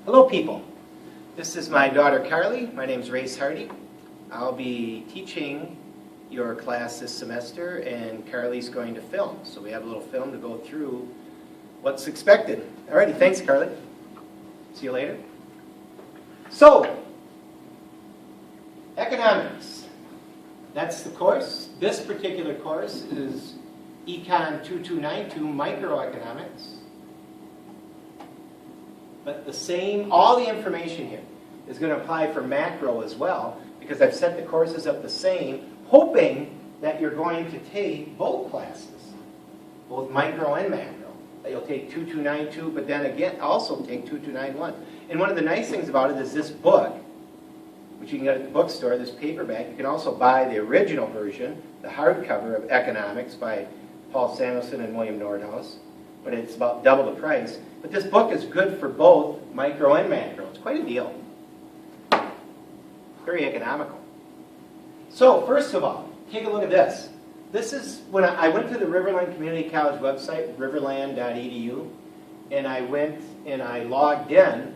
Hello people, this is my daughter Carly. My name is Race Hardy. I'll be teaching your class this semester and Carly's going to film. So we have a little film to go through what's expected. Alrighty, thanks Carly. See you later. So, economics. That's the course. This particular course is Econ 2292 Microeconomics. But all the information here is going to apply for macro as well, because I've set the courses up the same, hoping that you're going to take both classes, both micro and macro. That you'll take 2292, but then again also take 2291. And one of the nice things about it is this book, which you can get at the bookstore, this paperback. You can also buy the original version, the hardcover of Economics by Paul Samuelson and William Nordhaus, but it's about double the price. But this book is good for both micro and macro. It's quite a deal. Very economical. So, first of all, take a look at this. This is when I went to the Riverland Community College website, riverland.edu, and I went and I logged in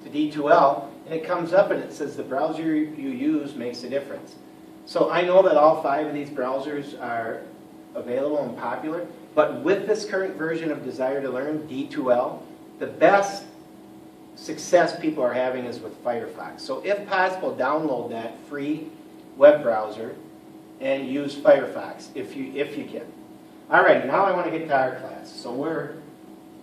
to D2L, and it comes up and it says the browser you use makes a difference. So I know that all 5 of these browsers are available and popular, but with this current version of Desire to Learn, D2L, the best success people are having is with Firefox. So if possible, download that free web browser and use Firefox if you can. All right, now I want to get to our class. So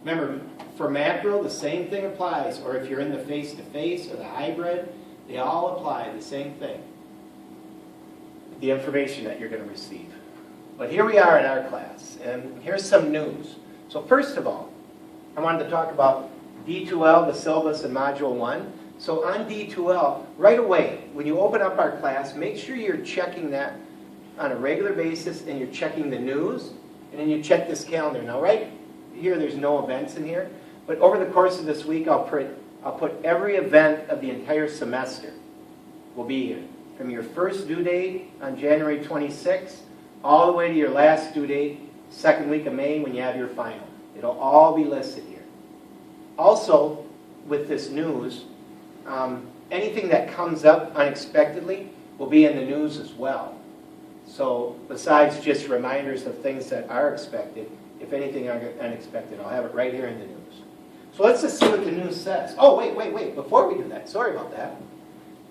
remember, for macro, the same thing applies, or if you're in the face-to-face or the hybrid, they all apply the same thing, the information that you're going to receive. But here we are in our class, and here's some news. So first of all, I wanted to talk about D2L, the syllabus, and Module 1. So on D2L, right away, when you open up our class, make sure you're checking that on a regular basis, and you're checking the news, and then you check this calendar. Now, right here, there's no events in here, but over the course of this week, I'll put every event of the entire semester will be here, from your first due date on January 26th, all the way to your last due date, second week of May, when you have your final. It'll all be listed here. Also, with this news, anything that comes up unexpectedly will be in the news as well. So besides just reminders of things that are expected, if anything unexpected, I'll have it right here in the news. So let's just see what the news says. Oh, wait. Before we do that, sorry about that.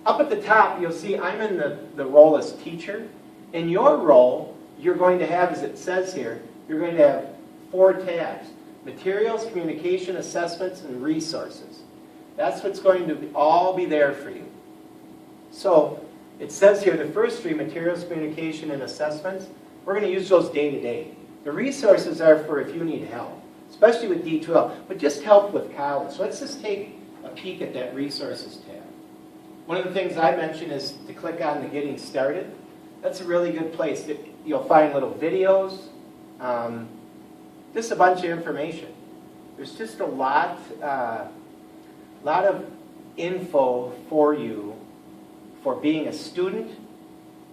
Up at the top, you'll see I'm in the role as teacher. In your role, you're going to have, as it says here, you're going to have 4 tabs: materials, communication, assessments, and resources. That's what's going to all be there for you. So it says here the first 3, materials, communication, and assessments, we're going to use those day to day. The resources are for if you need help, especially with D2L, but just help with college. So let's just take a peek at that resources tab. One of the things I mentioned is to click on the Getting Started. That's a really good place. You'll find little videos, just a bunch of information. There's just a lot of info for you for being a student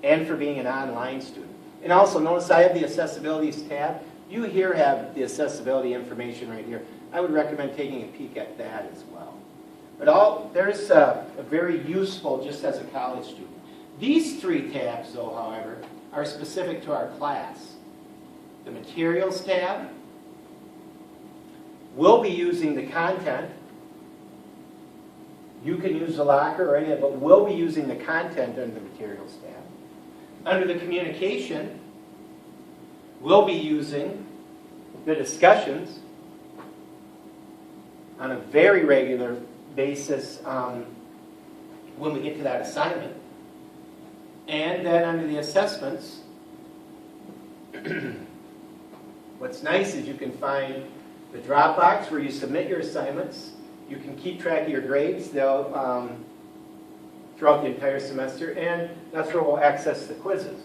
and for being an online student. And also, notice I have the Accessibilities tab. You here have the accessibility information right here. I would recommend taking a peek at that as well. But there's a very useful just as a college student. These 3 tabs, though, however, are specific to our class. The Materials tab, we'll be using the content. You can use the locker or any of it, but we'll be using the content under the Materials tab. Under the Communication, we'll be using the discussions on a very regular basis when we get to that assignment. And then under the assessments, what's nice is you can find the Dropbox where you submit your assignments. You can keep track of your grades throughout the entire semester, and that's where we'll access the quizzes.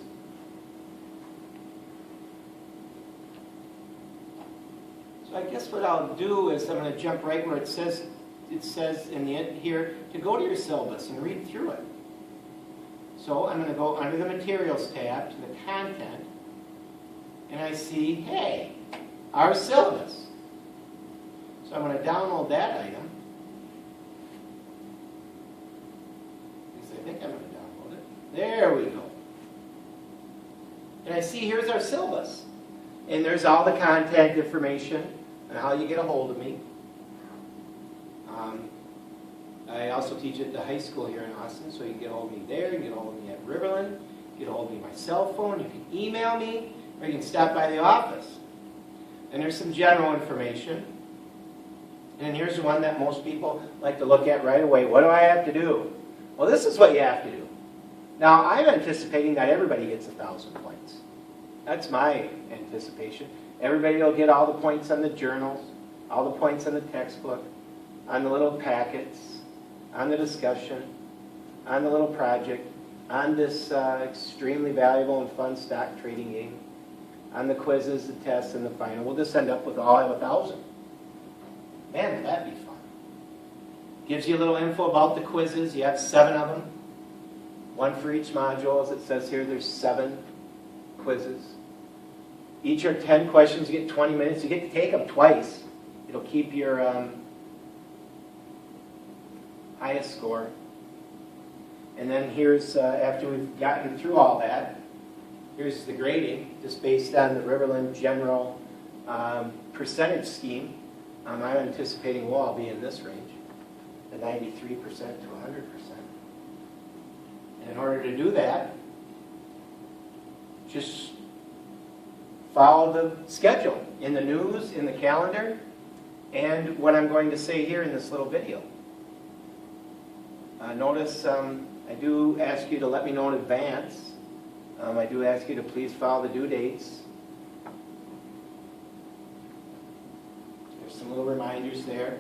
So I guess what I'll do is I'm going to jump right where it says in the end here to go to your syllabus and read through it. So I'm going to go under the Materials tab to the Content, and I see, hey, our syllabus. So I'm going to download that item. think I'm going to download it. There we go. And I see here's our syllabus. And there's all the contact information on how you get a hold of me. I also teach at the high school here in Austin, so you can get a hold of me there, you can get a hold of me at Riverland, you can get a hold of me on my cell phone, you can email me, or you can stop by the office. And there's some general information. And here's the one that most people like to look at right away. What do I have to do? Well, this is what you have to do. Now, I'm anticipating that everybody gets 1,000 points. That's my anticipation. Everybody will get all the points on the journals, all the points on the textbook, on the little packets, on the discussion, on the little project, on this extremely valuable and fun stock trading game, on the quizzes, the tests, and the final. We'll just end up with all have 1,000. Man, would that be fun. Gives you a little info about the quizzes. You have 7 of them. One for each module. As it says here, there's 7 quizzes. Each are 10 questions. You get 20 minutes. You get to take them twice. It'll keep your highest score. And then here's, after we've gotten through all that, here's the grading, just based on the Riverland general percentage scheme. I'm anticipating we'll all be in this range, the 93% to 100%. And in order to do that, just follow the schedule in the news, in the calendar, and what I'm going to say here in this little video. Notice I do ask you to let me know in advance. I do ask you to please follow the due dates. There's some little reminders there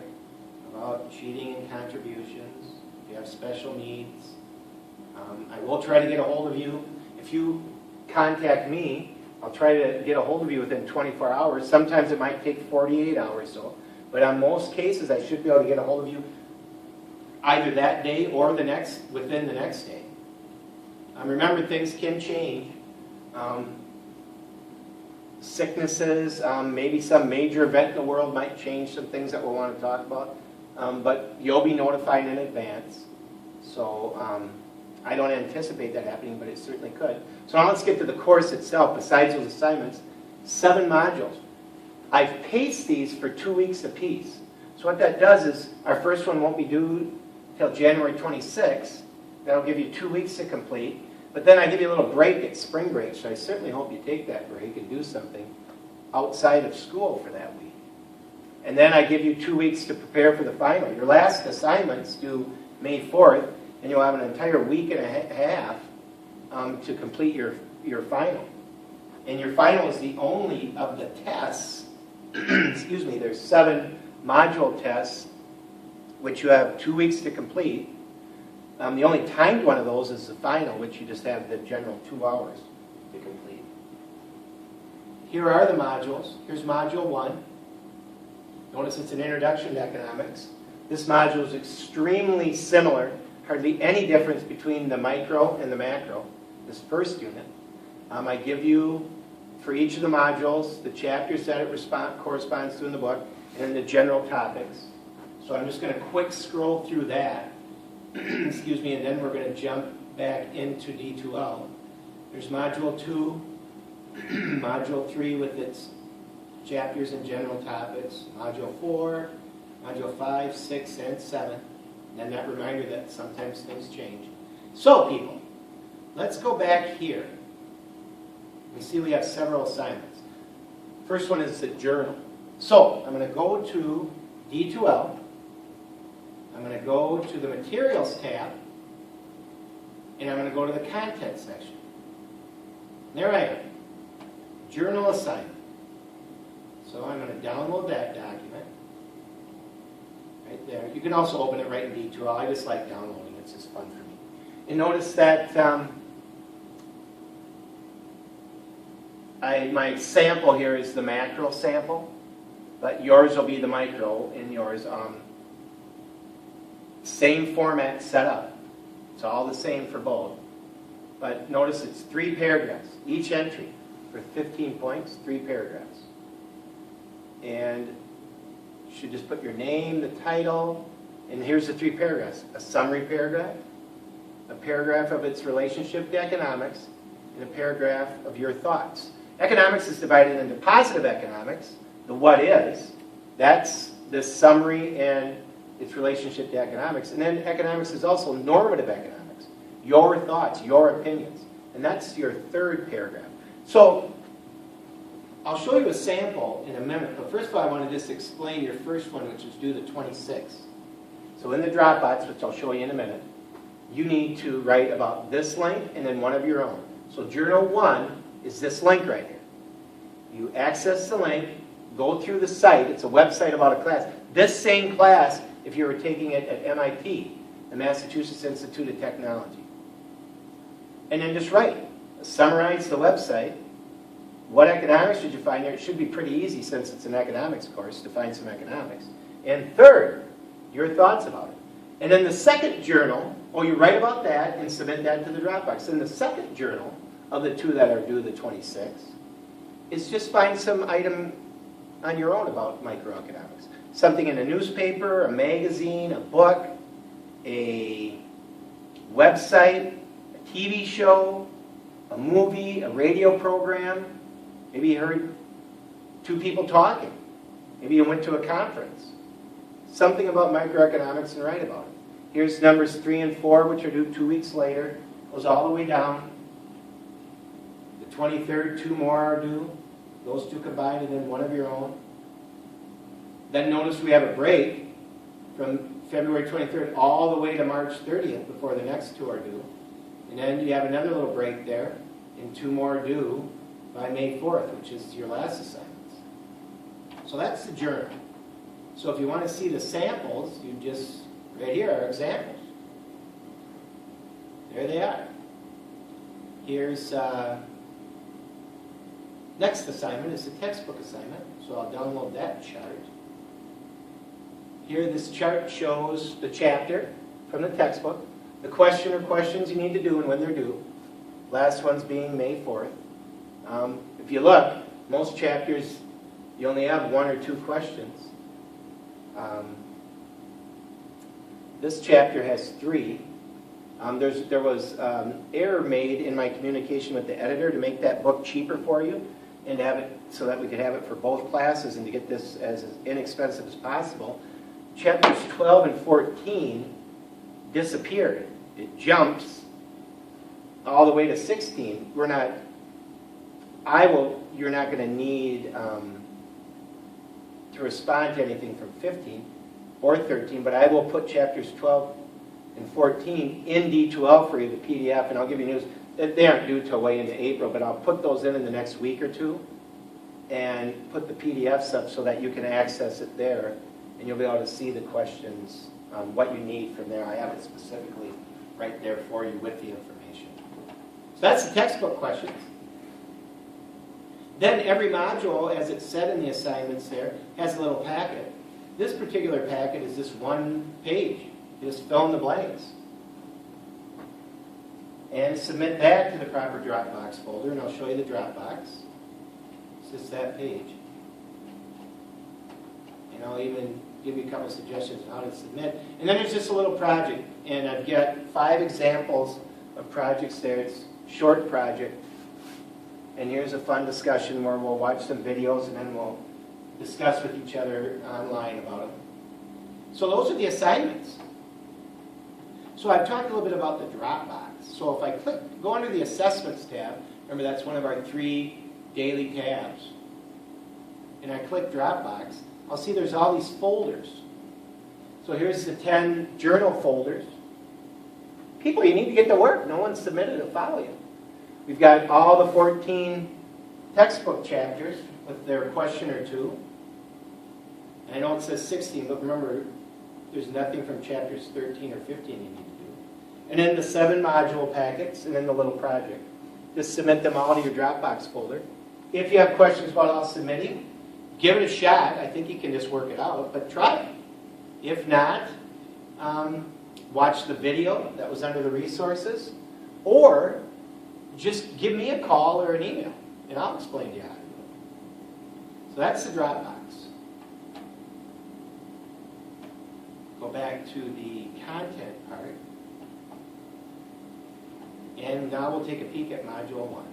about cheating and contributions. If you have special needs. I will try to get a hold of you. If you contact me, I'll try to get a hold of you within 24 hours. Sometimes it might take 48 hours or so. But on most cases, I should be able to get a hold of you either that day or within the next day. Remember, things can change. Sicknesses, maybe some major event in the world might change some things that we'll want to talk about. But you'll be notified in advance. So I don't anticipate that happening, but it certainly could. So now let's get to the course itself. Besides those assignments, 7 modules. I've paced these for 2 weeks apiece. So what that does is our first one won't be due till January 26th. That'll give you 2 weeks to complete. But then I give you a little break at spring break, so I certainly hope you take that break and do something outside of school for that week. And then I give you 2 weeks to prepare for the final. Your last assignment's due May 4th, and you'll have an entire week and a half to complete your final. And your final is the only of the tests, excuse me, there's 7 module tests, which you have 2 weeks to complete. The only timed one of those is the final, which you just have the general 2 hours to complete. Here are the modules. Here's module 1. Notice it's an introduction to economics. This module is extremely similar, hardly any difference between the micro and the macro, this first unit. I give you, for each of the modules, the chapters that it corresponds to in the book, and the general topics. So I'm just going to quick scroll through that, excuse me, and then we're going to jump back into D2L. There's Module 2, Module 3 with its chapters and general topics, Module 4, Module 5, 6, and 7, and then that reminder that sometimes things change. So, people, let's go back here. We see we have several assignments. First one is the journal. So, I'm going to go to D2L. I'm going to go to the Materials tab, and I'm going to go to the Content section. There I am. Journal assignment. So I'm going to download that document. Right there. You can also open it right in D2L. I just like downloading. It's just fun for me. And notice that my sample here is the macro sample, but yours will be the micro in yours. Same format set up. It's all the same for both. But notice it's 3 paragraphs. Each entry for 15 points, 3 paragraphs. And you should just put your name, the title, and here's the 3 paragraphs. A summary paragraph, a paragraph of its relationship to economics, and a paragraph of your thoughts. Economics is divided into positive economics, the what is, that's the summary and its relationship to economics. And then economics is also normative economics, your thoughts, your opinions. And that's your third paragraph. So I'll show you a sample in a minute, but first of all I want to just explain your first one, which is due the 26th. So in the Dropbox, which I'll show you in a minute, you need to write about this link and then one of your own. So Journal 1 is this link right here. You access the link, go through the site. It's a website about a class. This same class, if you were taking it at MIT, the Massachusetts Institute of Technology. And then just write. Summarize the website. What economics did you find there? It should be pretty easy since it's an economics course to find some economics. And third, your thoughts about it. And then the second journal, you write about that and submit that to the Dropbox. And the second journal of the two that are due the 26th is just find some item on your own about microeconomics. Something in a newspaper, a magazine, a book, a website, a TV show, a movie, a radio program. Maybe you heard two people talking. Maybe you went to a conference. Something about microeconomics and write about it. Here's numbers 3 and 4, which are due 2 weeks later. Goes all the way down. The 23rd, 2 more are due. Those two combined and then one of your own. Then notice we have a break from February 23rd all the way to March 30th before the next 2 are due. And then you have another little break there and 2 more due by May 4th, which is your last assignments. So that's the journal. So if you want to see the samples, you just, right here are examples. There they are. Here's, next assignment is the textbook assignment, so I'll download that chart. Here this chart shows the chapter from the textbook, the question or questions you need to do and when they're due. Last one's being May 4th. If you look, most chapters you only have 1 or 2 questions. This chapter has 3. There was error made in my communication with the editor to make that book cheaper for you and to have it so that we could have it for both classes and to get this as inexpensive as possible. Chapters 12 and 14 disappeared. It jumps all the way to 16. You're not going to need to respond to anything from 15 or 13, but I will put chapters 12 and 14 in D2L for you, the PDF, and I'll give you news. They aren't due till way into April, but I'll put those in the next week or 2 and put the PDFs up so that you can access it there and you'll be able to see the questions, what you need from there. I have it specifically right there for you with the information. So that's the textbook questions. Then every module, as it's said in the assignments there, has a little packet. This particular packet is this 1 page. You just fill in the blanks. And submit that to the proper Dropbox folder, and I'll show you the Dropbox. It's just that page. And I'll even give you a couple of suggestions on how to submit. And then there's just a little project, and I've got 5 examples of projects there. It's a short project. And here's a fun discussion where we'll watch some videos and then we'll discuss with each other online about them. So those are the assignments. So I've talked a little bit about the Dropbox. So if I go under the Assessments tab, remember that's one of our 3 daily tabs, and I click Dropbox, I'll see there's all these folders. So here's the 10 journal folders. People, you need to get to work. No one submitted to follow you. We've got all the 14 textbook chapters with their question or 2. And I know it says 16, but remember, there's nothing from chapters 13 or 15 you need to do. And then the 7 module packets, and then the little project. Just submit them all to your Dropbox folder. If you have questions while submitting, give it a shot. I think you can just work it out, but try it. If not, watch the video that was under the resources, or just give me a call or an email, and I'll explain to you how to do it. So that's the Dropbox. Go back to the content part. And now we'll take a peek at Module 1.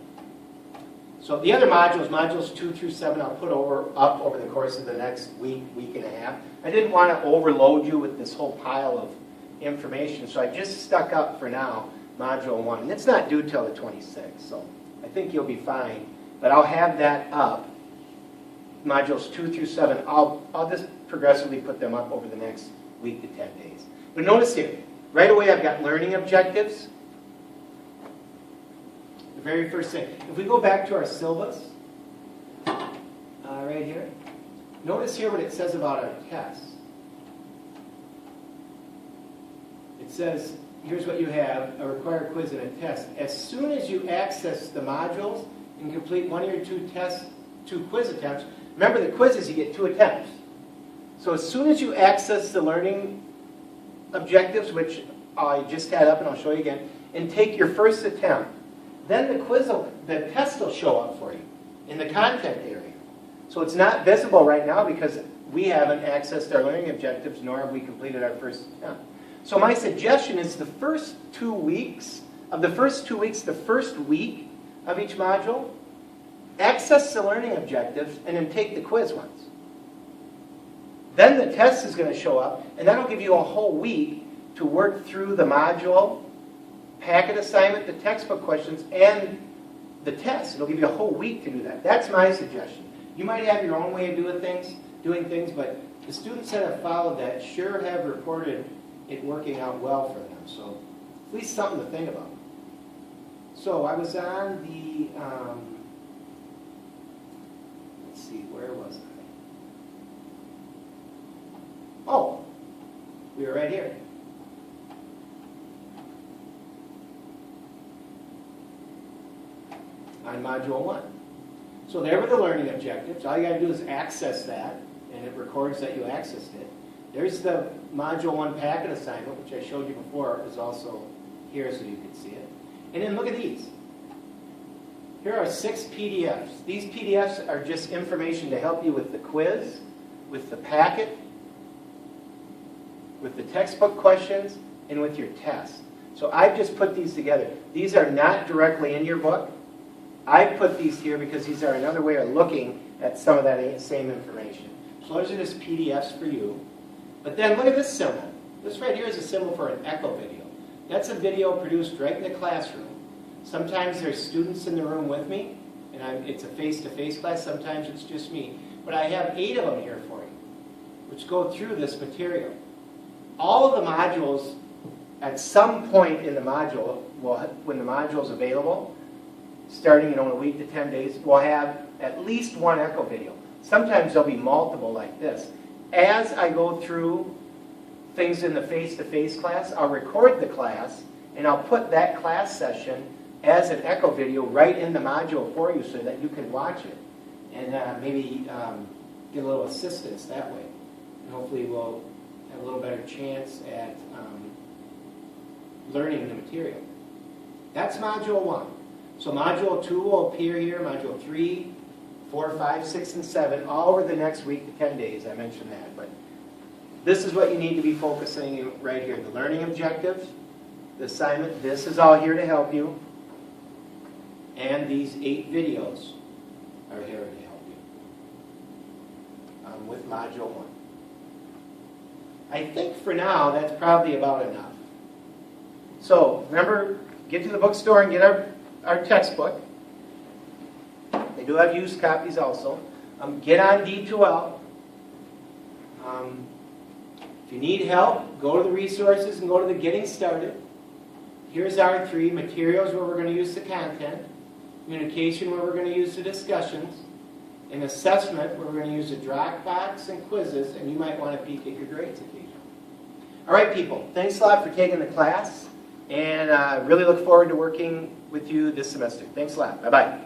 So the other modules, Modules 2 through 7, I'll put up over the course of the next week, week and a half. I didn't want to overload you with this whole pile of information, so I just stuck up for now Module 1. And it's not due till the 26th, so I think you'll be fine. But I'll have that up, Modules 2 through 7. I'll just progressively put them up over the next week to 10 days. But notice here, right away I've got learning objectives. The very first thing. If we go back to our syllabus, right here, notice here what it says about our tests. It says, here's what you have, a required quiz and a test. As soon as you access the modules and complete one of your two quiz attempts, remember the quizzes, you get 2 attempts. So as soon as you access the learning objectives, which I just had up and I'll show you again, and take your first attempt, then the test will show up for you in the content area. So it's not visible right now because we haven't accessed our learning objectives, nor have we completed our first attempt. So my suggestion is the first 2 weeks, the first week of each module, access the learning objectives and then take the quiz ones. Then the test is going to show up, and that'll give you a whole week to work through the module, packet assignment, the textbook questions, and the test. It'll give you a whole week to do that. That's my suggestion. You might have your own way of doing things, but the students that have followed that sure have reported it working out well for them. So at least something to think about. So I was on the, let's see, where was I? Oh, we were right here. On Module 1. So there were the learning objectives. All you got to do is access that, and it records that you accessed it. There's the Module 1 packet assignment, which I showed you before, is also here so you can see it. And then look at these. Here are 6 PDFs. These PDFs are just information to help you with the quiz, with the packet, with the textbook questions, and with your test. So I've just put these together. These are not directly in your book. I put these here because these are another way of looking at some of that same information. So those are just PDFs for you. But then look at this symbol. This right here is a symbol for an echo video. That's a video produced right in the classroom. Sometimes there's students in the room with me, and it's a face-to-face class. Sometimes it's just me. But I have 8 of them here for you, which go through this material. All of the modules, at some point in the module, when the module is available, starting in a week to 10 days, we'll have at least 1 echo video. Sometimes there'll be multiple like this. As I go through things in the face-to-face class, I'll record the class, and I'll put that class session as an echo video right in the module for you so that you can watch it and maybe get a little assistance that way. And hopefully we'll have a little better chance at learning the material. That's Module 1. So Module 2 will appear here, Module 3, 4, 5, 6, and 7, all over the next week to 10 days. I mentioned that. But this is what you need to be focusing right here. The learning objectives, the assignment, this is all here to help you. And these 8 videos are here to help you with Module 1. I think for now that's probably about enough. So remember, get to the bookstore and get our textbook. They do have used copies also. Get on D2L. If you need help, go to the resources and go to the Getting Started. Here's our 3 materials where we're going to use the content, communication where we're going to use the discussions, and assessment where we're going to use the Dropbox and quizzes, and you might want to peek at your grades occasionally. All right, people, thanks a lot for taking the class, and really look forward to working with you this semester. Thanks a lot. Bye-bye.